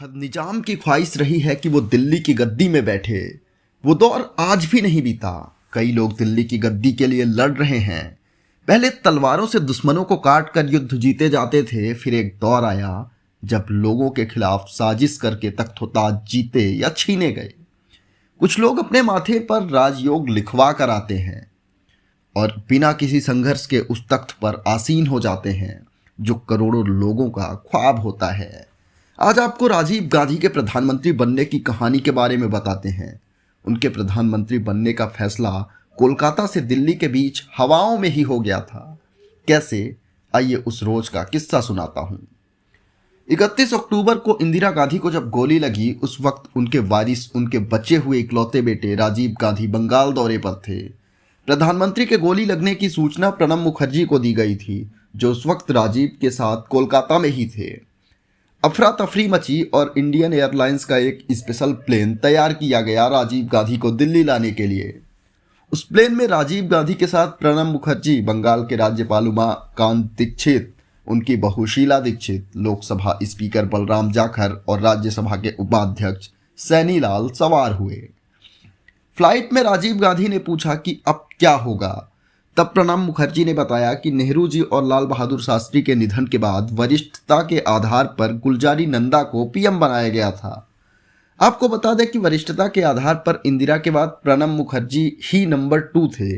हर निजाम की ख्वाहिश रही है कि वो दिल्ली की गद्दी में बैठे। वो दौर आज भी नहीं बीता। कई लोग दिल्ली की गद्दी के लिए लड़ रहे हैं। पहले तलवारों से दुश्मनों को काट कर युद्ध जीते जाते थे, फिर एक दौर आया जब लोगों के खिलाफ साजिश करके तख्त ताज जीते या छीने गए। कुछ लोग अपने माथे पर राजयोग लिखवा कर आते हैं और बिना किसी संघर्ष के उस तख्त पर आसीन हो जाते हैं जो करोड़ों लोगों का ख्वाब होता है। आज आपको राजीव गांधी के प्रधानमंत्री बनने की कहानी के बारे में बताते हैं। उनके प्रधानमंत्री बनने का फैसला कोलकाता से दिल्ली के बीच हवाओं में ही हो गया था। कैसे, आइए उस रोज का किस्सा सुनाता हूं। 31 अक्टूबर को इंदिरा गांधी को जब गोली लगी, उस वक्त उनके वारिस, उनके बचे हुए इकलौते बेटे राजीव गांधी बंगाल दौरे पर थे। प्रधानमंत्री के गोली लगने की सूचना प्रणब मुखर्जी को दी गई थी, जो उस वक्त राजीव के साथ कोलकाता में ही थे। अफरा तफरी मची और इंडियन एयरलाइंस का एक स्पेशल प्लेन तैयार किया गया राजीव गांधी को दिल्ली लाने के लिए। उस प्लेन में राजीव गांधी के साथ प्रणब मुखर्जी, बंगाल के राज्यपाल उमाकांत दीक्षित, उनकी बहू शीला दीक्षित, लोकसभा स्पीकर बलराम जाखर और राज्यसभा के उपाध्यक्ष सैनी लाल सवार हुए। फ्लाइट में राजीव गांधी ने पूछा कि अब क्या होगा। तब प्रणब मुखर्जी ने बताया कि नेहरू जी और लाल बहादुर शास्त्री के निधन के बाद वरिष्ठता के आधार पर गुलजारी नंदा को पीएम बनाया गया था। आपको बता दें कि वरिष्ठता के आधार पर इंदिरा के बाद प्रणब मुखर्जी ही नंबर 2 थे।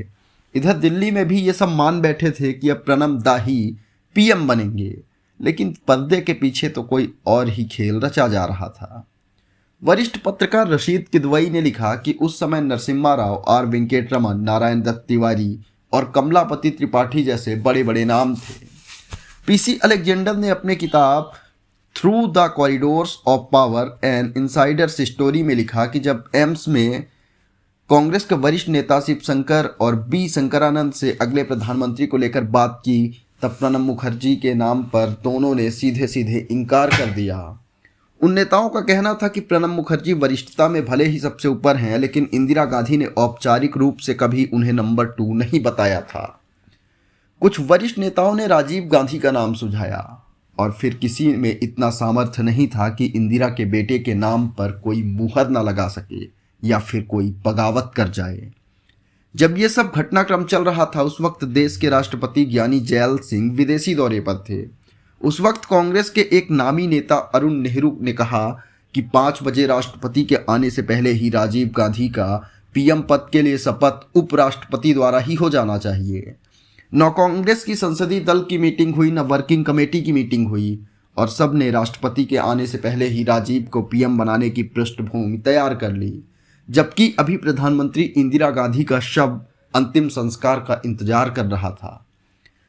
इधर दिल्ली में भी ये सब मान बैठे थे कि अब प्रणब दा ही पीएम बनेंगे, लेकिन पर्दे के पीछे तो कोई और ही खेल रचा जा रहा था। वरिष्ठ पत्रकार रशीद किदवई ने लिखा कि उस समय नरसिम्हा राव, आर वेंकटरमन, नारायण दत्त तिवारी और कमलापति त्रिपाठी जैसे बड़े बड़े नाम थे। पीसी अलेक्जेंडर ने अपने किताब through the corridors of power and Insiders story में लिखा कि जब एम्स में कांग्रेस के वरिष्ठ नेता शिवशंकर और बी शंकरानंद से अगले प्रधानमंत्री को लेकर बात की, तब प्रणब मुखर्जी के नाम पर दोनों ने सीधे सीधे इनकार कर दिया। उन नेताओं का कहना था कि प्रणब मुखर्जी वरिष्ठता में भले ही सबसे ऊपर हैं, लेकिन इंदिरा गांधी ने औपचारिक रूप से कभी उन्हें नंबर 2 नहीं बताया था। कुछ वरिष्ठ नेताओं ने राजीव गांधी का नाम सुझाया और फिर किसी में इतना सामर्थ्य नहीं था कि इंदिरा के बेटे के नाम पर कोई मुहर न लगा सके या फिर कोई बगावत कर जाए। जब ये सब घटनाक्रम चल रहा था, उस वक्त देश के राष्ट्रपति ज्ञानी जैल सिंह विदेशी दौरे पर थे। उस वक्त कांग्रेस के एक नामी नेता अरुण नेहरू ने कहा कि 5 बजे राष्ट्रपति के आने से पहले ही राजीव गांधी का पीएम पद के लिए शपथ उपराष्ट्रपति द्वारा ही हो जाना चाहिए। न कांग्रेस की संसदीय दल की मीटिंग हुई, न वर्किंग कमेटी की मीटिंग हुई, और सब ने राष्ट्रपति के आने से पहले ही राजीव को पीएम बनाने की पृष्ठभूमि तैयार कर ली, जबकि अभी प्रधानमंत्री इंदिरा गांधी का शव अंतिम संस्कार का इंतजार कर रहा था।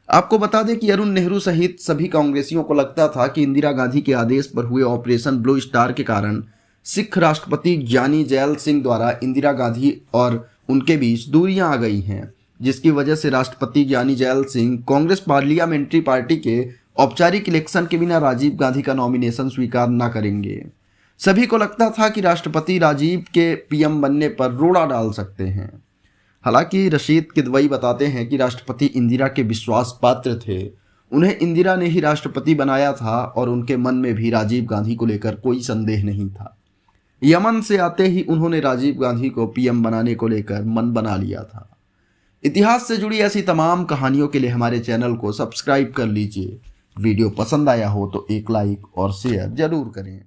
आपको बता दें कि अरुण नेहरू सहित सभी कांग्रेसियों को लगता था कि इंदिरा गांधी के आदेश पर हुए ऑपरेशन ब्लू स्टार के कारण सिख राष्ट्रपति ज्ञानी जैल सिंह द्वारा इंदिरा गांधी और उनके बीच दूरियां आ गई हैं, जिसकी वजह से राष्ट्रपति ज्ञानी gel Singh Congress parliamentary party के औपचारिक इलेक्शन के बिना राजीव गांधी का नॉमिनेशन स्वीकार न करेंगे। सभी को लगता था कि राष्ट्रपति राजीव के पीएम बनने पर रोड़ा डाल सकते हैं। हालांकि रशीद किदवई बताते हैं कि राष्ट्रपति इंदिरा के विश्वास पात्र थे। उन्हें इंदिरा ने ही राष्ट्रपति बनाया था और उनके मन में भी राजीव गांधी को लेकर कोई संदेह नहीं था। यमन से आते ही उन्होंने राजीव गांधी को पीएम बनाने को लेकर मन बना लिया था। इतिहास से जुड़ी ऐसी तमाम कहानियों के लिए हमारे चैनल को सब्सक्राइब कर लीजिए। वीडियो पसंद आया हो तो एक लाइक और शेयर जरूर करें।